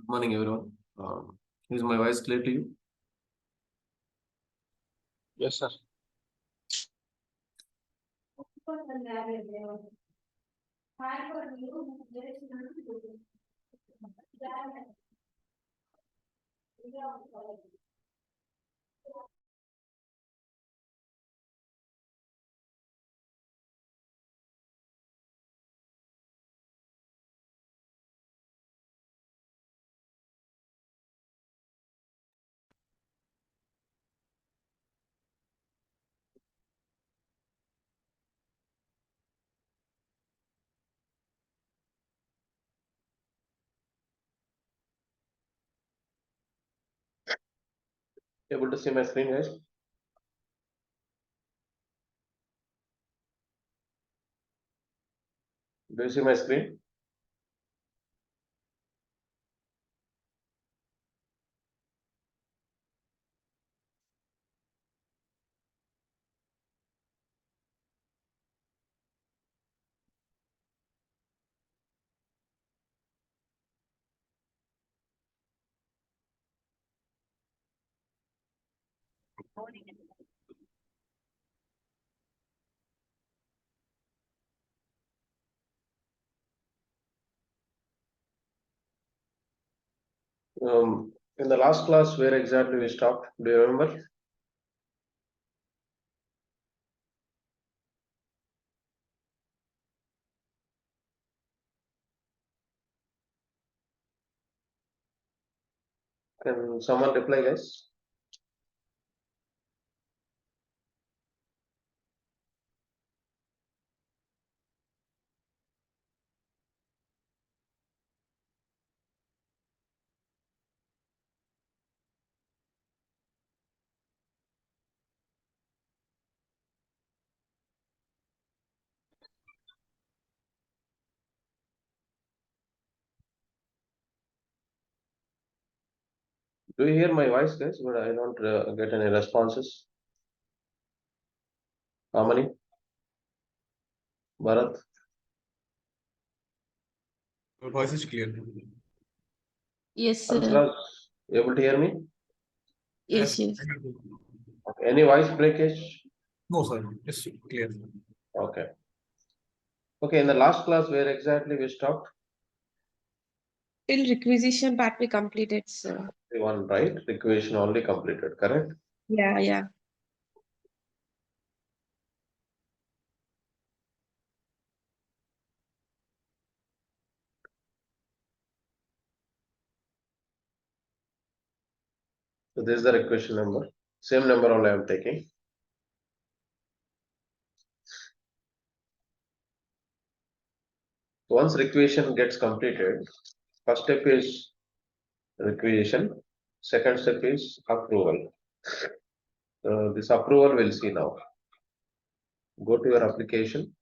Good morning, everyone. Is my voice clear to you? Yes, sir. Able to see my screen, guys? Do you see my screen? In the last class, where exactly we stopped? Do you remember? Can someone reply, guys? Do you hear my voice, guys? But I don't get any responses. How many? Bharat? Your voice is clear. Yes, sir. Anshul, able to hear me? Yes, yes. Okay. Any voice breakage? No, sir. It's clear. Okay. Okay, in the last class, where exactly we stopped? Till requisition part we completed, sir. The one, right? Requisition only completed, correct? Yeah, yeah. So this is the requisition number. Same number only I am taking. Once requisition gets completed, first step is requisition, second step is approval. This approval we'll see now. Go to your application.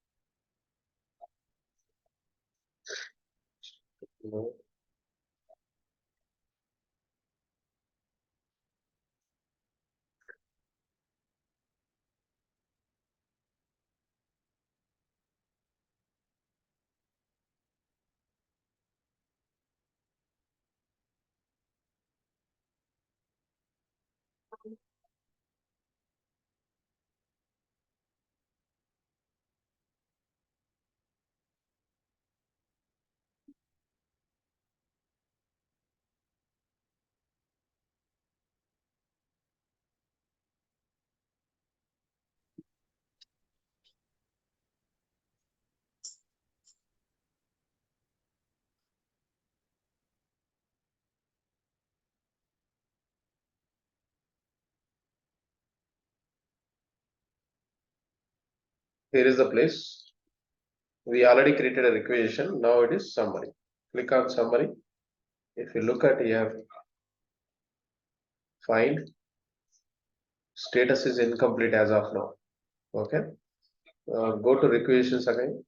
Here is the place. We already created a requisition. Now it is summary. Click on summary. If you look at here, find status is incomplete as of now. Okay. Go to requisitions again.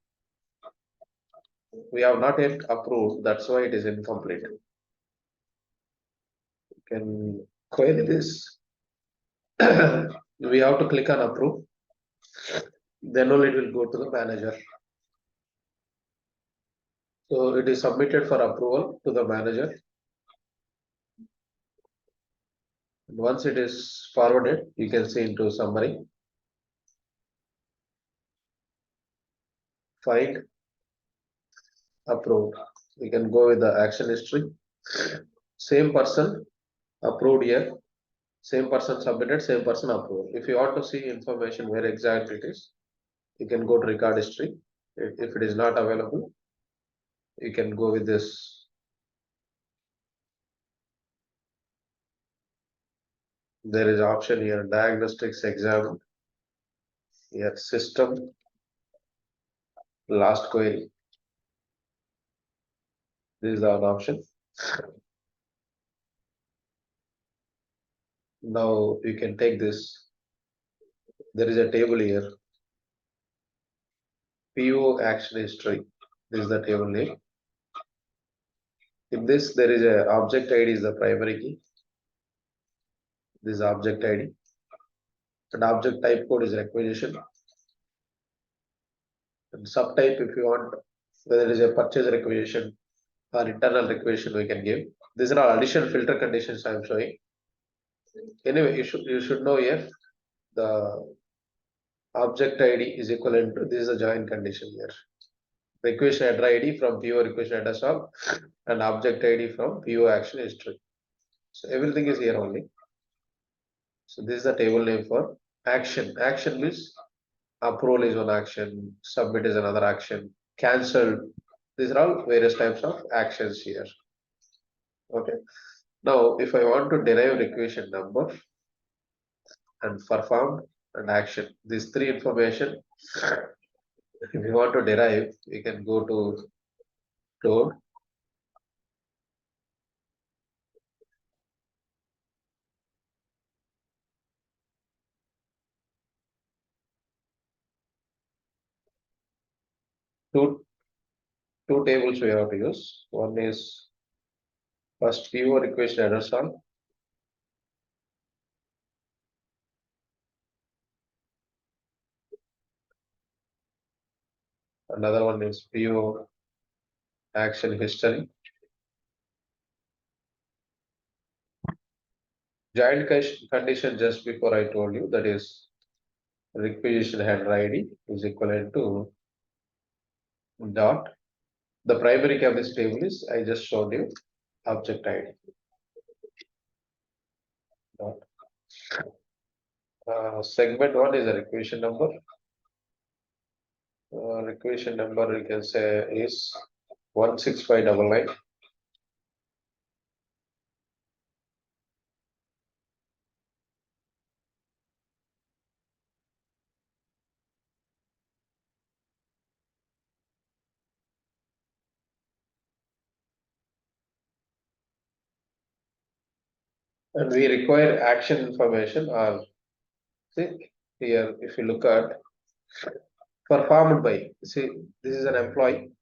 We have not yet approved. That's why it is incomplete. You can query this. We have to click on approve. Then only it will go to the manager. So it is submitted for approval to the manager. And once it is forwarded, you can see into summary. Find, approved. We can go with the action history. Same person approved here. Same person submitted, same person approved. If you want to see information where exactly it is, you can go to record history. If it is not available, you can go with this. There is option here, diagnostics exam, here system, last query. This is an option. Now you can take this. There is a table here. PO action history. This is the table name. In this, there is a object ID is the primary key. This is object ID. And object type code is requisition. And subtype, if you want, whether it is a purchase requisition or internal requisition, we can give. These are all additional filter conditions I am showing. Anyway, you should know here the object ID is equivalent to this is a join condition here. Requisition header ID from PO requisition header solve and object ID from PO action history. So everything is here only. So this is the table name for action. Action means approval is one action, submit is another action, cancel. These are all various types of actions here. Okay. Now, if I want to derive requisition number and performed and action, these three information, if you want to derive, we can go to code. Two tables we have to use. One is first PO request header solve. Another one is PO action history. Giant condition just before I told you, that is requisition header ID is equivalent to dot. The primary key of this table is I just showed you object ID. Dot. Segment one is a requisition number. Requisition number you can say is 16599. And we require action information or see here if you look at performed by, see this is an employee.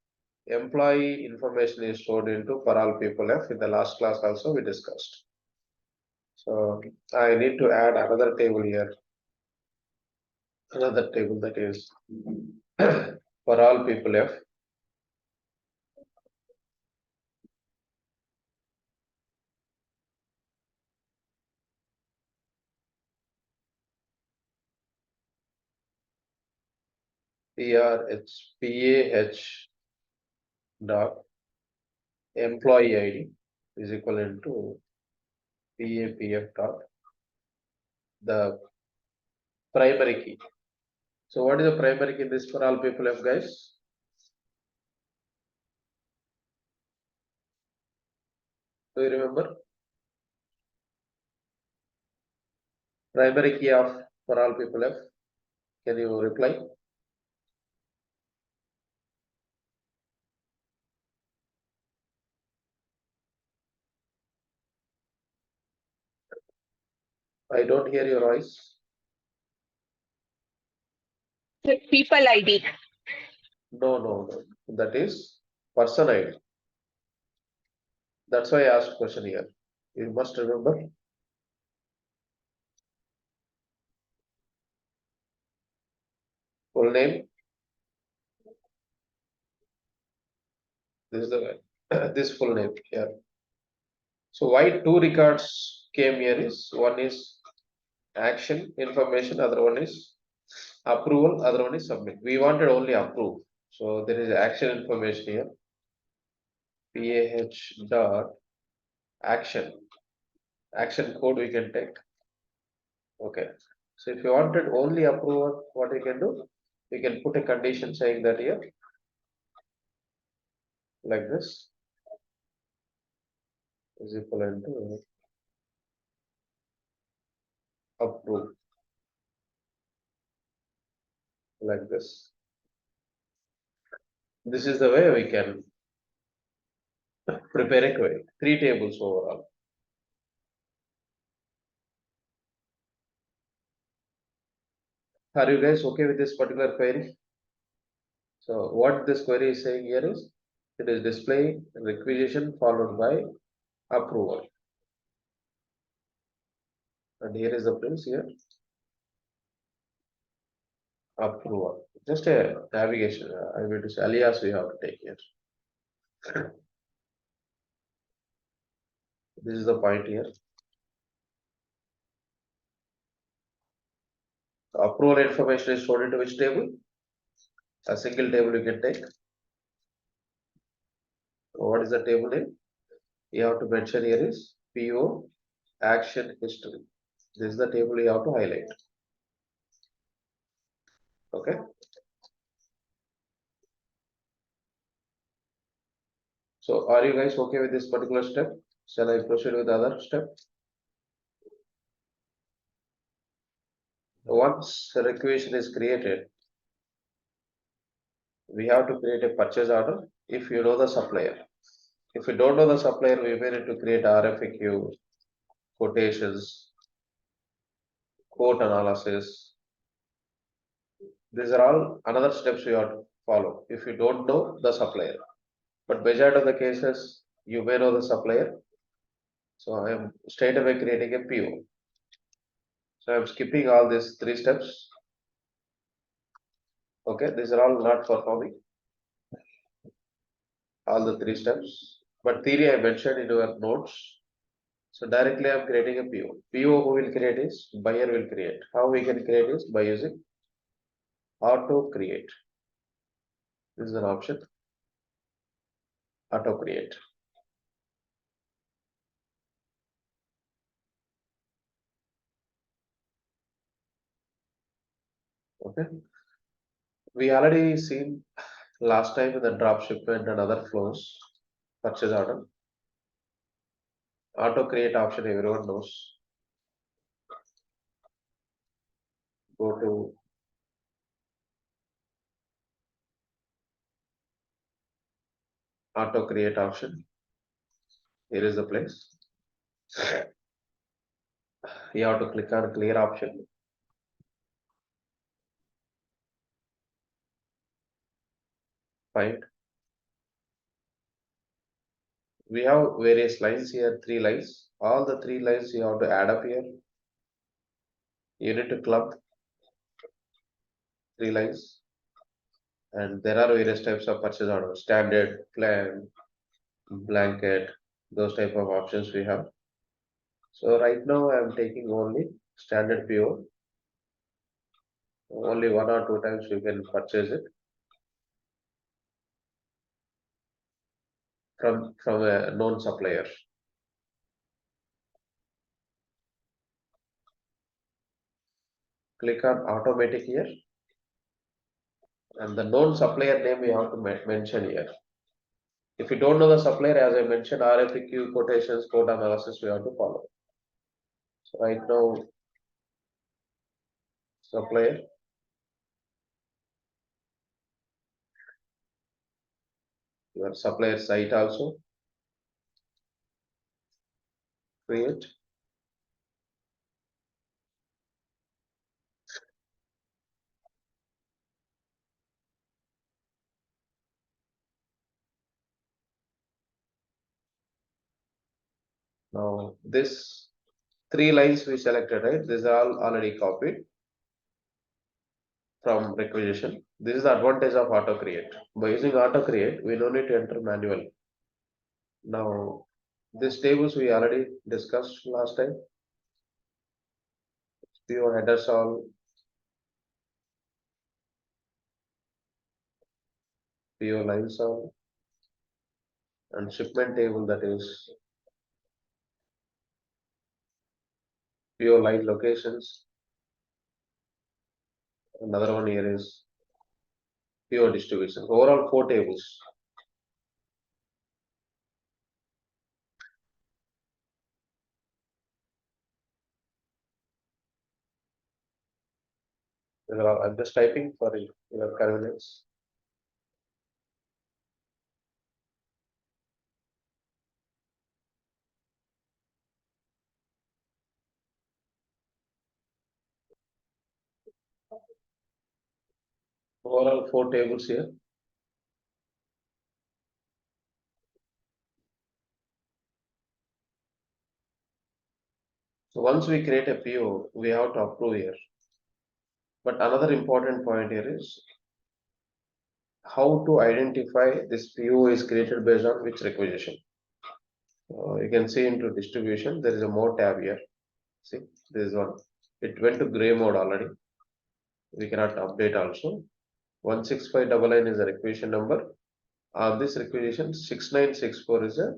Employee information is stored into for all people F. In the last class also we discussed. So I need to add another table here. Another table that is for all people F. Here it's PAH dot employee ID is equivalent to PAPF dot the primary key. So what is the primary key in this for all people F, guys? Do you remember? Primary key of for all people F. Can you reply? I don't hear your voice. People ID. No. That is person ID. That's why I asked question here. You must remember. Full name. This is the this full name here. So why two records came here is one is action information, other one is approval, other one is submit. We wanted only approve. So there is action information here. PAH dot action. Action code we can take. Okay. So if you wanted only approval, what you can do? You can put a condition saying that here, like this, is equivalent to approve, like this. This is the way we can prepare a query. 3 tables overall. Are you guys okay with this particular query? So what this query is saying here is, it is display requisition followed by approval. And here is the place here. Approval. Just a navigation. I will just alias we have to take here. This is the point here. Approval information is stored into which table? A single table you can take. What is the table name? You have to mention here is PO action history. This is the table you have to highlight. Okay. So are you guys okay with this particular step? Shall I proceed with the other step? Once the requisition is created, we have to create a purchase order if you know the supplier. If you don't know the supplier, we may need to create RFQ, quotations, quote analysis. These are all another steps you have to follow if you don't know the supplier. But majority of the cases, you may know the supplier. So I am straight away creating a PO. So I am skipping all these 3 steps. Okay, these are all not performing. All the 3 steps. But theory I mentioned in your notes. So directly I am creating a PO. PO who will create is buyer will create. How we can create is by using auto create. This is an option. Auto create. Okay. We already seen last time in the drop shipment and other flows, purchase order. Auto create option everyone knows. Go to auto create option. Here is the place. You have to click on clear option. Fine. We have various lines here, 3 lines. All the 3 lines you have to add up here. You need to club 3 lines. And there are various types of purchase order, standard, plan, blanket, those type of options we have. So right now I am taking only standard PO. Only 1 or 2 times you can purchase it from a known supplier. Click on automatic here, and the known supplier name you have to mention here. If you don't know the supplier, as I mentioned, RFQ, quotations, code analysis we have to follow. So right now, supplier, your supplier site also create. Now this 3 lines we selected, right? These are all already copied from requisition. This is the advantage of auto create. By using auto create, we don't need to enter manual. Now These tables we already discussed last time. PO headers all, PO lines all, and shipment table, that is PO line locations. Another one here is PO distribution. Overall 4 tables. I'm just typing for your convenience. Overall 4 tables here. So once we create a PO, we have to approve here. But another important point here is how to identify this PO is created based on which requisition. You can see into distribution, there is a more tab here. See, there is one. It went to gray mode already. We cannot update also. 16599 is a requisition number. This requisition 6964 is a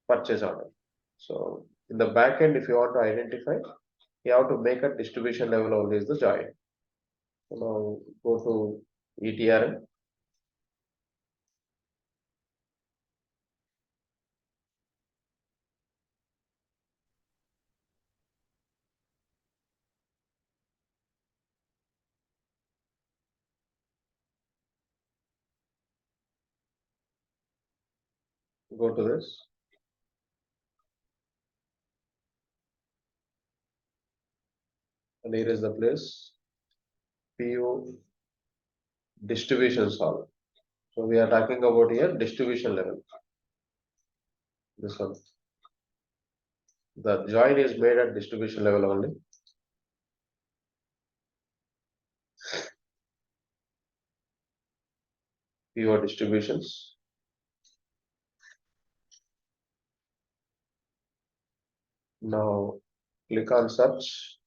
purchase order. So in the back end, if you want to identify, you have to make a distribution level only is the join. So now go to ETRM. Go to this. And here is the place. PO distribution solve. So we are talking about here distribution level. This one. The join is made at distribution level only. PO distributions. Now click on search.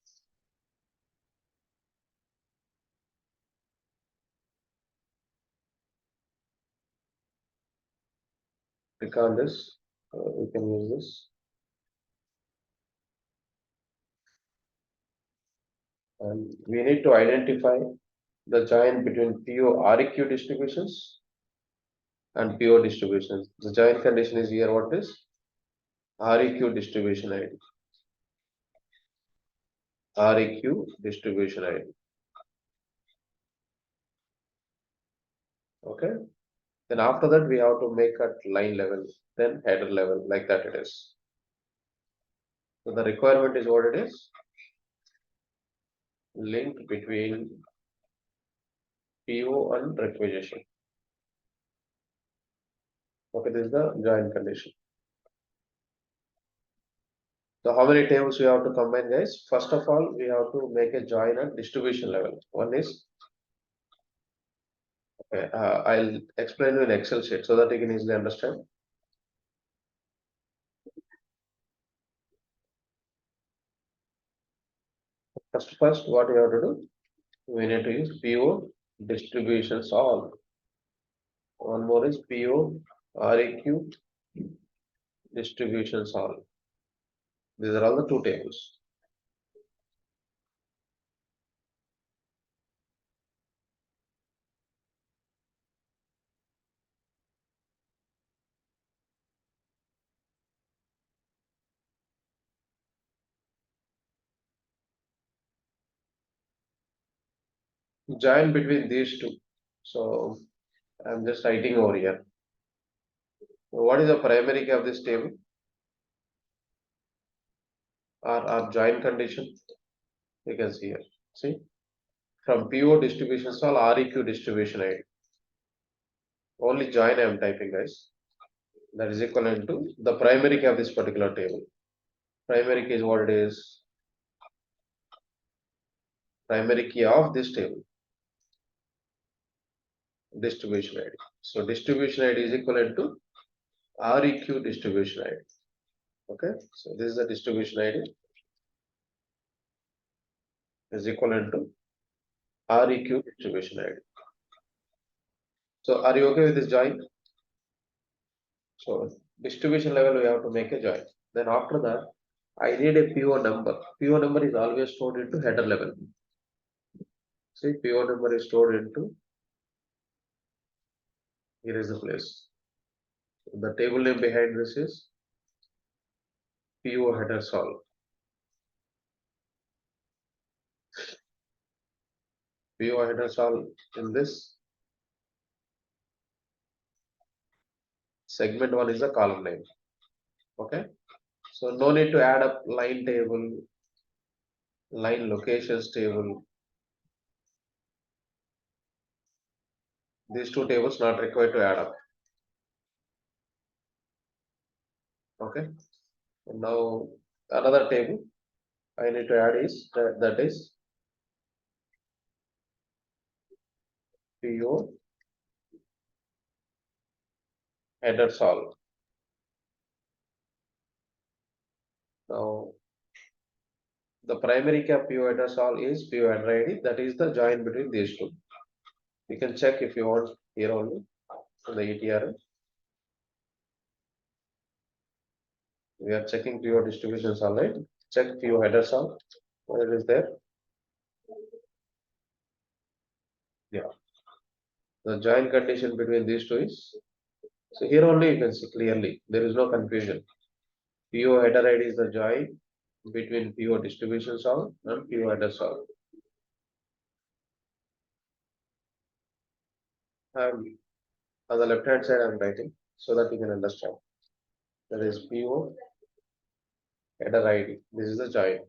Click on this. We can use this. And we need to identify the join between PO REQ distributions and PO distributions. The join condition is here. What is REQ distribution ID? REQ distribution ID. Okay. Then after that, we have to make at line level, then header level, like that it is. So the requirement is what it is. Link between PO and requisition. Okay, this is the join condition. So how many tables we have to combine, guys? First of all, we have to make a join at distribution level. One is, okay, I'll explain you in Excel sheet so that you can easily understand. First, what you have to do? We need to use PO distributions all. One more is PO REQ distributions all. These are all the 2 tables. Join between these 2. So I'm just writing over here. What is the primary key of this table? Our join condition. You can see here. See, from PO distributions all REQ distribution ID. Only join I am typing, guys. That is equivalent to the primary key of this particular table. Primary key is what it is. Primary key of this table. Distribution ID. So distribution ID is equivalent to REQ distribution ID. Okay, so this is the distribution ID is equivalent to REQ distribution ID. So are you okay with this join? So distribution level we have to make a join. Then after that, I need a PO number. PO number is always stored into header level. See, PO number is stored into, here is the place. The table name behind this is PO header solve. PO header solve in this segment one is the column name. Okay, so no need to add up line table, line locations table. These two tables not required to add up. Okay, and now another table I need to add is that is PO header solve. Now the primary key of PO header solve is PO header ID. That is the join between these two. You can check if you want here only in the ETRM. We are checking PO distributions online. Check PO header solve. Where it is there. Yeah. The join condition between these two is, so here only you can see clearly, there is no confusion. PO header ID is the join between PO distribution solve and PO header solve. On the left hand side I am writing so that you can understand. That is PO header ID. This is the join.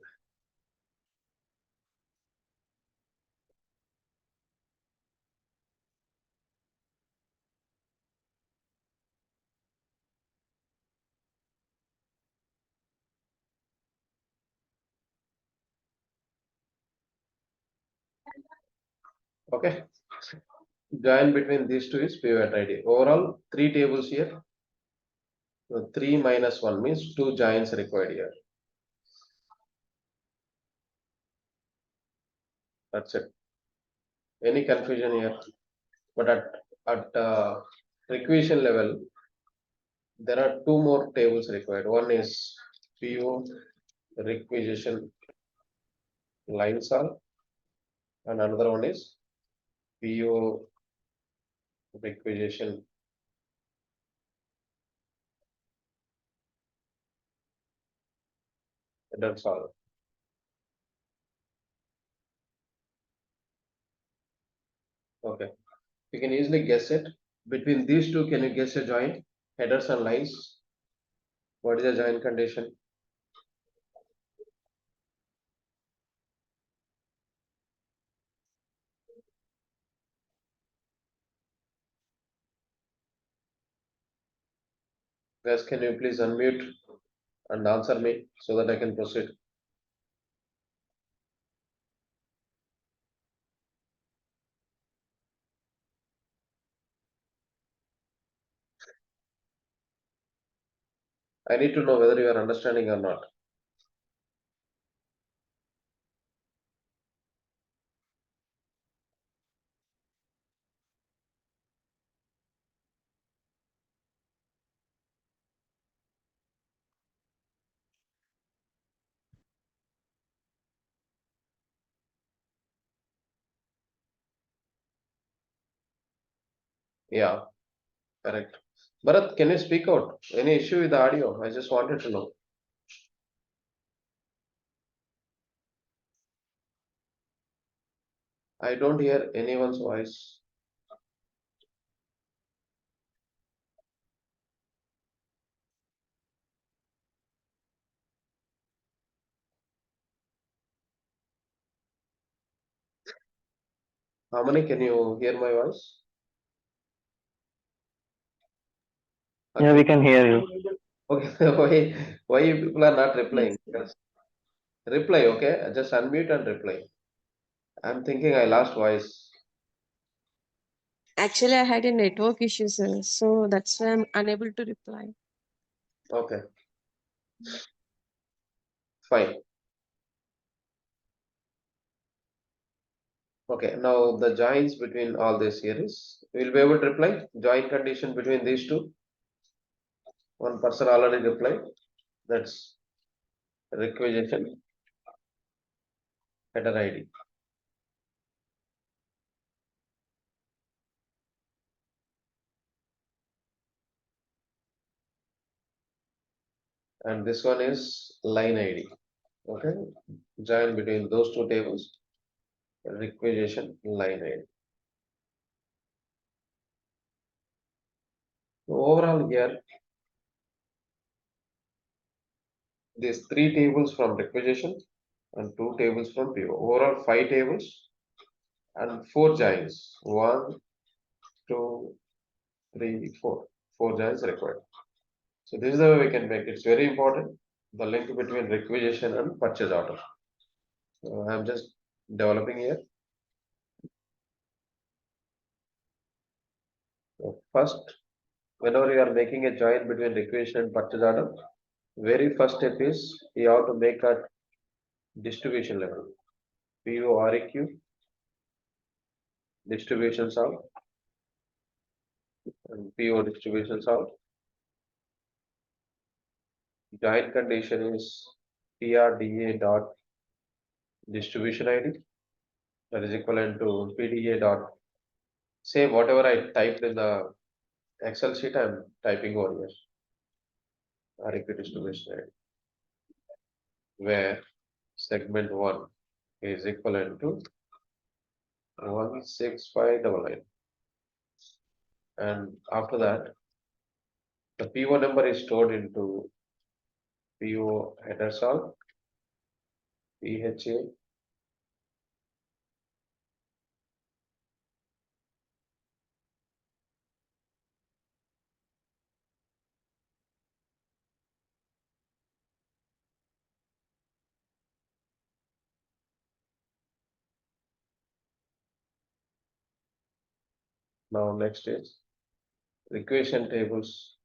Okay. Join between these two is PO header ID. Overall, 3 tables here. So 3 minus 1 means 2 joins required here. That's it. Any confusion here? But at requisition level, there are 2 more tables required. One is PO requisition line solve, and another one is PO requisition header solve. Okay, you can easily guess it. Between these two, can you guess a join? Headers and lines. What is the join condition? Guys, can you please unmute and answer me so that I can proceed? I need to know whether you are understanding or not. Yeah, correct. Bharat, can you speak out? Any issue with the audio? I just wanted to know. I don't hear anyone's voice. How many can you hear my voice? Yeah, we can hear you. Okay, why you people are not replying? Just reply, okay? Just unmute and reply. I'm thinking I lost voice. Actually, I had a network issue, sir. So that's why I'm unable to reply. Okay. Fine. Okay, now the joins between all these series, we'll be able to reply join condition between these two. One person already replied, that's requisition header ID. And this one is line ID. Okay, join between those two tables, requisition line ID. So overall here, these three tables from requisition and two tables from PO. Overall 5 tables and 4 joins. 1, 2, 3, 4. 4 joins required. So this is the way we can make it. It's very important. The link between requisition and purchase order. I'm just developing here. So first, whenever you are making a join between requisition and purchase order, very first step is you have to make a distribution level. POREQ, distributions out, and PO distributions out. Join condition is PRDA dot distribution ID, that is equivalent to PDA dot, same whatever I typed in the Excel sheet, I'm typing over here. REQ distribution ID, where segment 1 is equivalent to 16599. And after that, the PO number is stored into PO header salt, PHA, now next is requisition tables.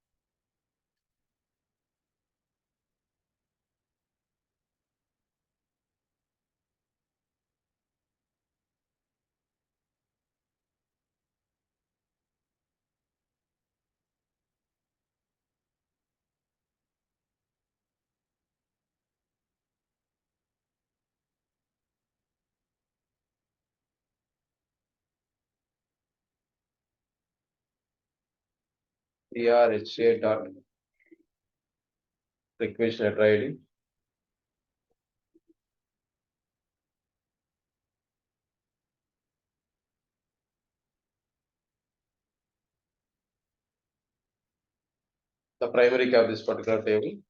PRHA dot requisition header ID. The primary key of this particular table.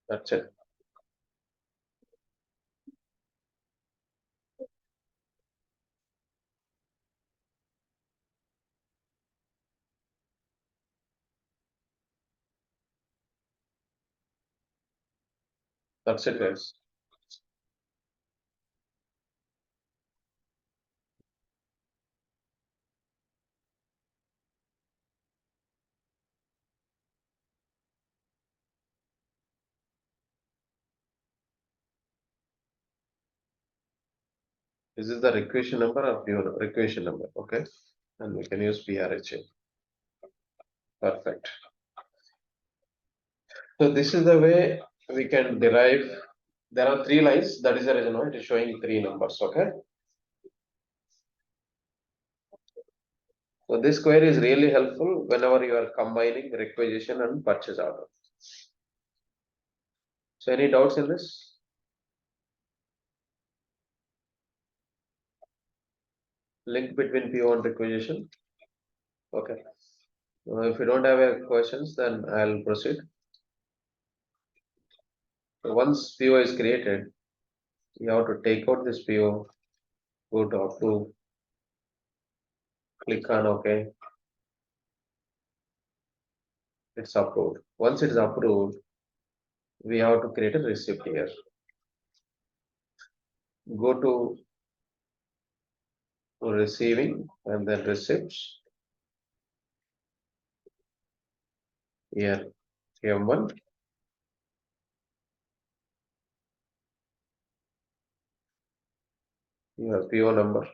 That's it. That's it, guys. This is the requisition number or PO requisition number, okay? And we can use PRHA. Perfect. So this is the way we can derive. There are 3 lines. That is the reason why it is showing 3 numbers, okay? So this query is really helpful whenever you are combining requisition and purchase order. So any doubts in this? Link between PO and requisition? Okay. If you don't have any questions, then I'll proceed. So once PO is created, you have to take out this PO, go to approve, click on OK. It's approved. Once it is approved, we have to create a receipt here. Go to receiving, and then receipts. Here, M1. You have PO number.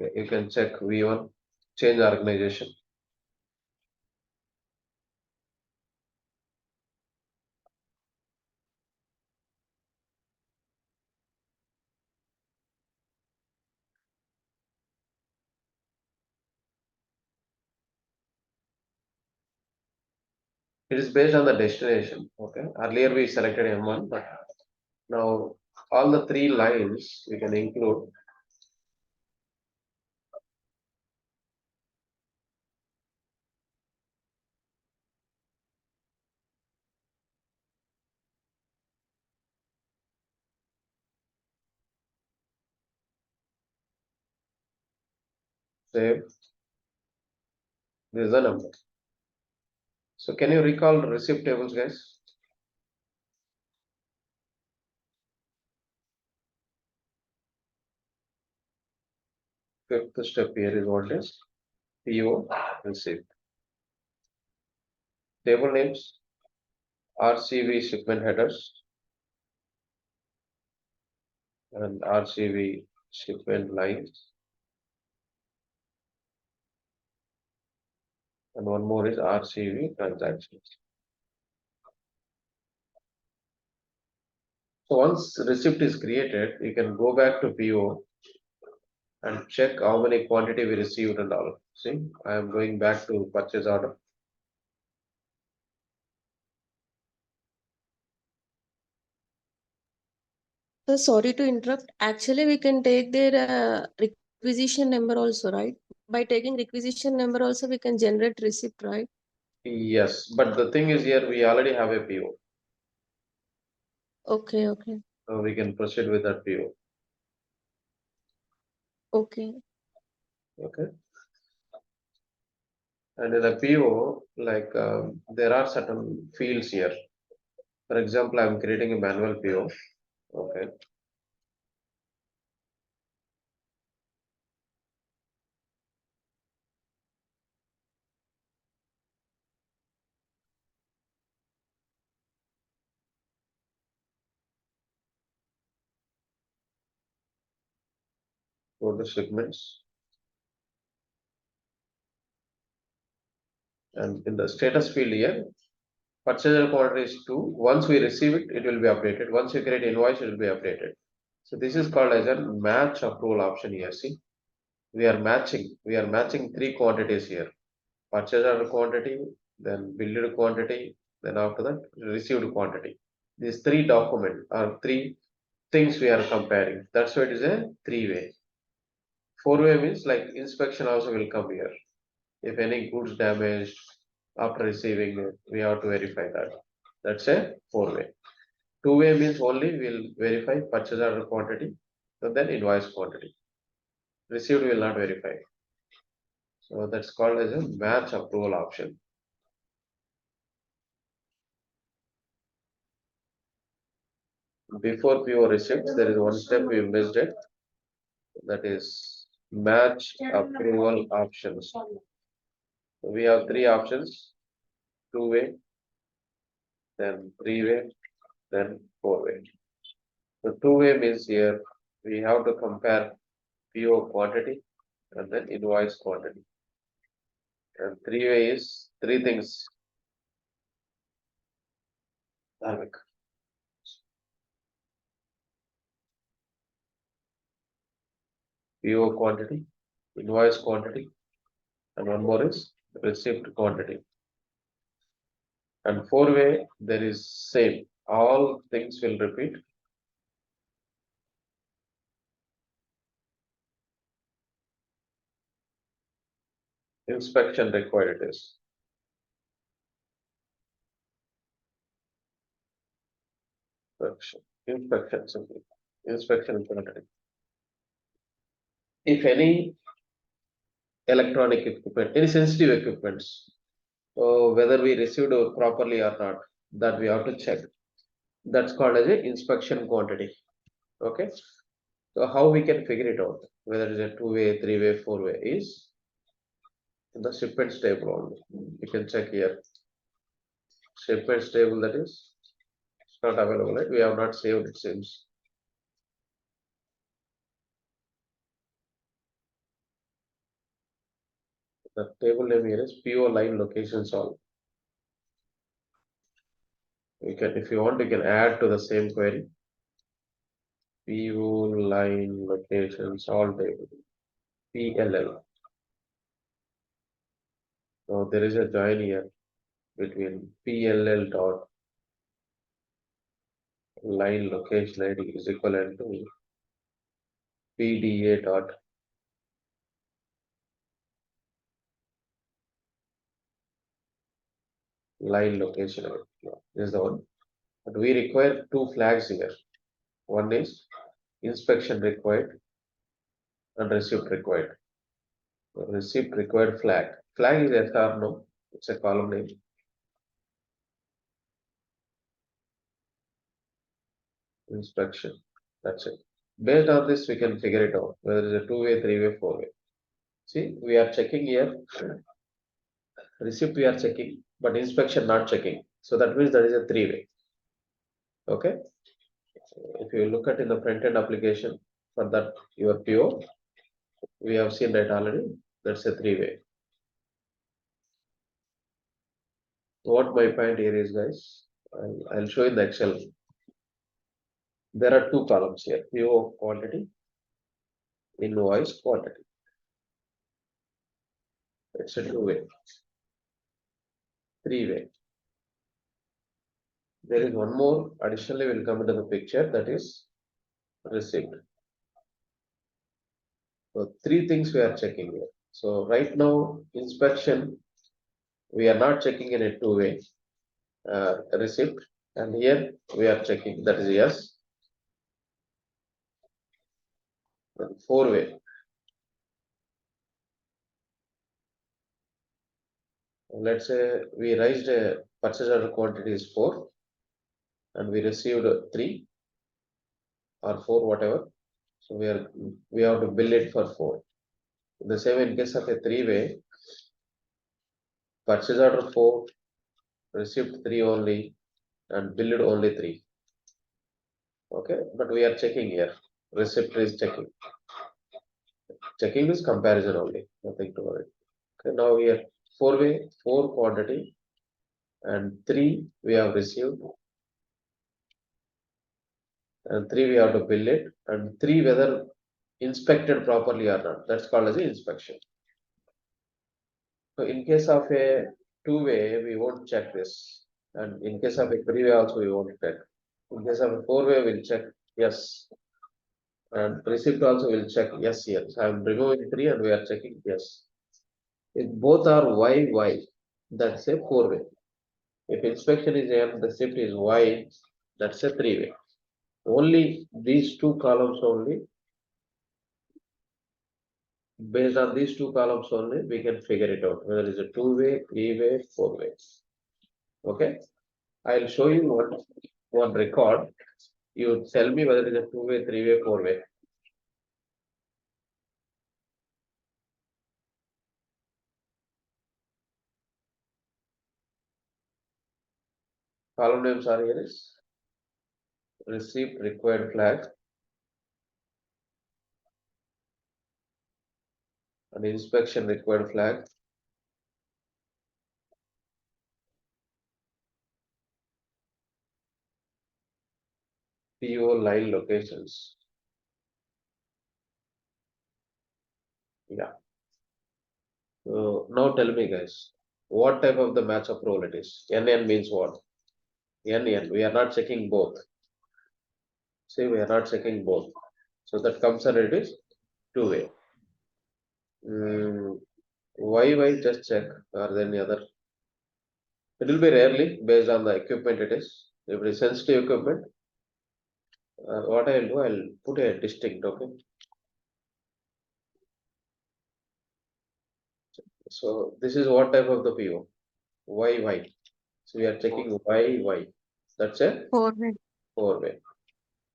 Okay, you can check V1, change organization. It is based on the destination. Okay, earlier we selected M1, but now all the three lines we can include. Save. This is the number. So can you recall the receipt tables, guys? Fifth step here is what is PO receipt. Table names, RCV shipment headers, and RCV shipment lines. And one more is RCV transactions. So once receipt is created, you can go back to PO and check how many quantity we received and all. See, I am going back to purchase order. So sorry to interrupt. Actually, we can take their requisition number also, right? By taking requisition number also, we can generate receipt, right? Yes, but the thing is here we already have a PO. Okay, okay, So we can proceed with that PO. okay. Okay. And in a PO, like there are certain fields here. For example, I'm creating a manual PO. Okay. Go to segments. And in the status field here, purchase quantity is 2. Once we receive it, it will be updated. Once you create invoice, it will be updated. So this is called as a match approval option here. See, we are matching three quantities here. Purchase order quantity, then billed quantity, then after that received quantity. These three documents are three things we are comparing. That's why it is a three-way. Four-way means like inspection also will come here. If any goods damaged after receiving it, we have to verify that. That's a four-way. Two-way means only we'll verify purchase order quantity and then invoice quantity. Received will not verify. So that's called as a match approval option. Before PO receipts, there is one step we missed it. That is match approval options. We have three options: two-way, then three-way, then four-way. So two-way means here we have to compare PO quantity and then invoice quantity. And three-way is three things. Dharmik. PO quantity, invoice quantity, and one more is receipt quantity. And four-way, there is same. All things will repeat. Inspection required it is. Inspection simply. Inspection quantity. If any electronic equipment, any sensitive equipments, whether we received properly or not, that we have to check. That's called as a inspection quantity. Okay. So how we can figure it out, whether it's a two-way, three-way, four-way, is in the shipments table only. You can check here. Shipments table, that is, it's not available, right? We have not saved, it seems. The table name here is PO line locations all. You can, if you want, you can add to the same query. PO line locations all table. PLL. Now there is a join here between PLL dot line location ID is equivalent to PDA dot line location ID. This is the one. But we require two flags here. One is inspection required and receipt required. The receipt required flag. Flag is SR, no, it's a column name. Inspection. That's it. Based on this, we can figure it out whether it's a two-way, three-way, four-way. See, we are checking here. Receipt we are checking, but inspection not checking. So that means that is a three-way. Okay. If you look at in the front-end application for that your PO, we have seen that already. That's a three-way. What my point here is, guys, I'll show in the Excel. There are two columns here: PO quantity, invoice quantity. It's a two-way, three-way. There is one more additionally will come into the picture, that is receipt. So three things we are checking here. So right now inspection we are not checking in a two-way receipt, and here we are checking, that is yes. Four-way. Let's say we raised a purchase order quantity is 4 and we received 3 or 4, whatever. So we have to bill it for 4. The same in case of a three-way, purchase order 4, received 3 only, and billed only 3. Okay, but we are checking here. Receipt is checking. Checking is comparison only, nothing to worry. Okay, now here four-way, 4 quantity, and 3 we have received, and 3 we have to bill it, and 3 whether inspected properly or not. That's called as the inspection. So in case of a two-way, we won't check this, and in case of a three-way also we won't check. In case of a four-way, we'll check yes, and receipt also will check yes here. So I'm removing 3 and we are checking yes. If both are Y, that's a four-way. If inspection is M, the shift is Y, that's a three-way. Only these two columns only. Based on these two columns only, we can figure it out whether it's a two-way, three-way, four-way. Okay, I'll show you one record. You tell me whether it is a two-way, three-way, four-way. Column names are here is receipt required flag and inspection required flag. PO line locations. Yeah. So now tell me, guys, what type of the match approval it is? NN means what? NN. We are not checking both. See, we are not checking both. So that comes under it is two-way. Why just check? Are there any other? It will be rarely based on the equipment it is. If it is sensitive equipment, what I will do, I'll put a distinct, okay? So this is what type of the PO? Why? So we are checking why. That's a Four-way. four-way.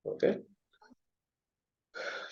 Okay.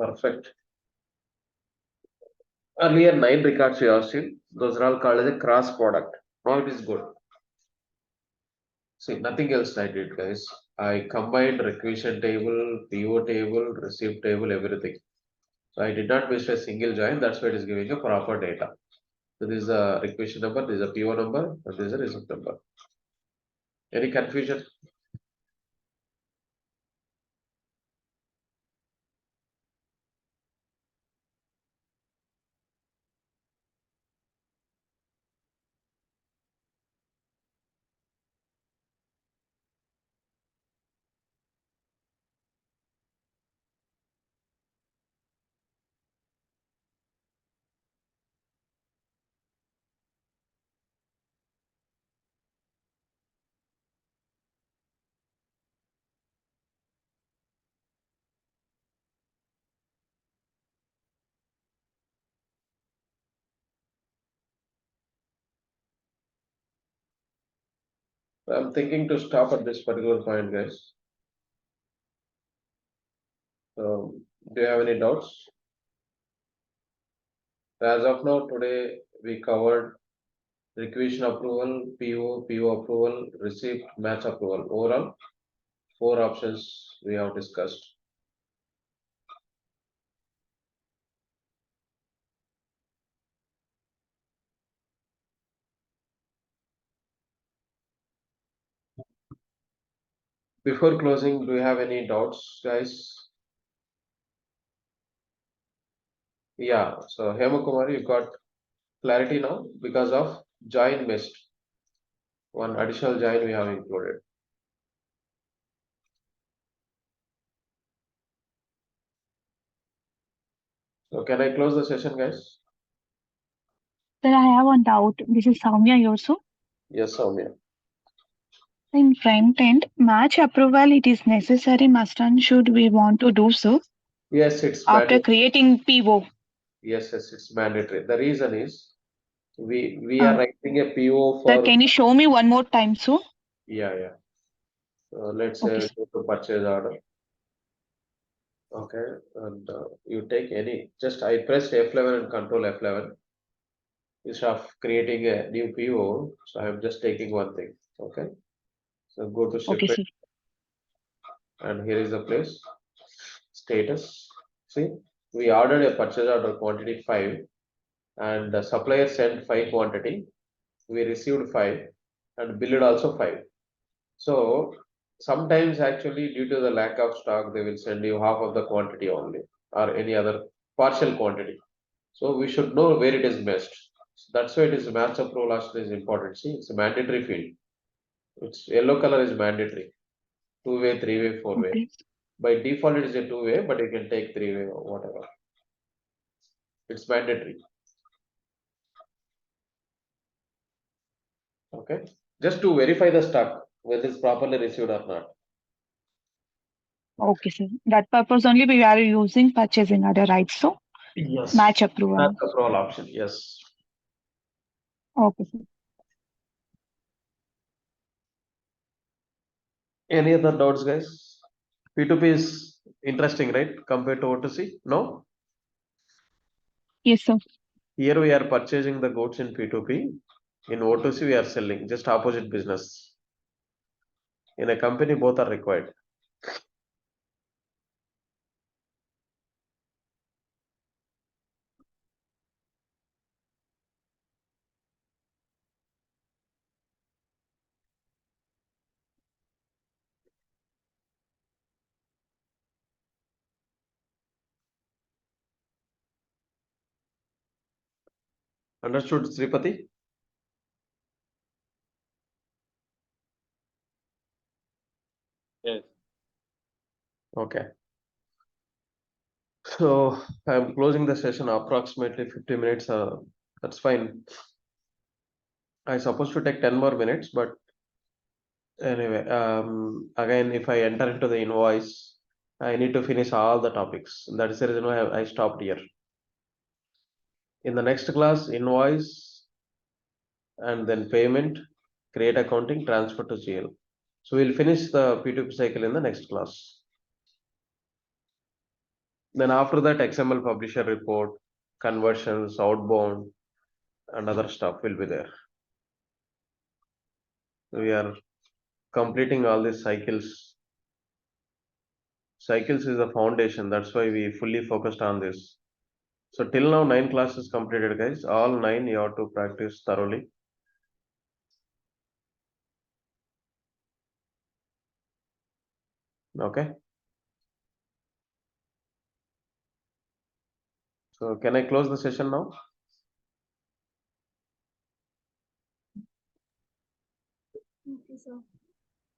Perfect. Earlier 9 records you have seen, those are all called as a cross product. Now it is good. See, nothing else I did, guys. I combined requisition table, PO table, receipt table, everything. So I did not waste a single join. That's why it is giving a proper data. So this is a requisition number, this is a PO number, and this is a receipt number. Any confusion? I'm thinking to stop at this particular point, guys. Do you have any doubts? As of now, today we covered requisition approval, PO approval, receipt, match approval. Overall, 4 options we have discussed. Before closing, do you have any doubts, guys? Yeah, so Hema Kumar, you got clarity now because of join missed. One additional join we have included. So can I close the session, guys? Sir, I have one doubt. This is Soumya also. Yes, Soumya. In front end, match approval, it is necessary, must and should we want to do so Yes, it's after mandatory. creating PO. Yes, it's mandatory. The reason is we are writing a PO Sir, for can you show me one more time, so? yeah. Let's Okay, say sir. go to purchase order. Okay, and you take any. Just I pressed F11 and Control F11 instead of creating a new PO. So I'm just taking one thing. Okay, so go to Okay, shipment, sir. and here is the place status. See, we ordered a purchase order quantity 5, and the supplier sent 5 quantity. We received 5, and billed also 5. So sometimes actually due to the lack of stock, they will send you half of the quantity only or any other partial quantity. So we should know where it is missed. So that's why it is match approval option is important. See, it's a mandatory field. It's yellow color is mandatory. 2-way, 3-way, 4-way. Okay. By default, it is a 2-way, but you can take 3-way or whatever. It's mandatory. Okay. Just to verify the stock, whether it's properly received or not. Okay, sir. That purpose only we are using purchasing order, right? So Yes. match approval. Match approval option. Yes. Okay, sir. Any other doubts, guys? P2P is interesting, right? Compared to O2C? No? Yes, sir. Here we are purchasing the goods in P2P. In O2C, we are selling, just opposite business. In a company, both are required. Understood, Sripati? Yes. Okay. So I'm closing the session approximately 50 minutes. That's fine. I supposed to take 10 more minutes, but anyway, again, if I enter into the invoice, I need to finish all the topics. That is the reason why I stopped here. In the next class, invoice and then payment, create accounting, transfer to GL. So we'll finish the P2P cycle in the next class. Then after that, XML publisher report, conversions, outbound, and other stuff will be there. We are completing all these cycles. Cycles is the foundation. That's why we fully focused on this. So till now, 9 classes completed, guys. All 9 you have to practice thoroughly. Okay. So can I close the session now? Okay, sir.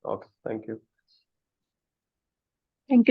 Okay, thank you. Thank you.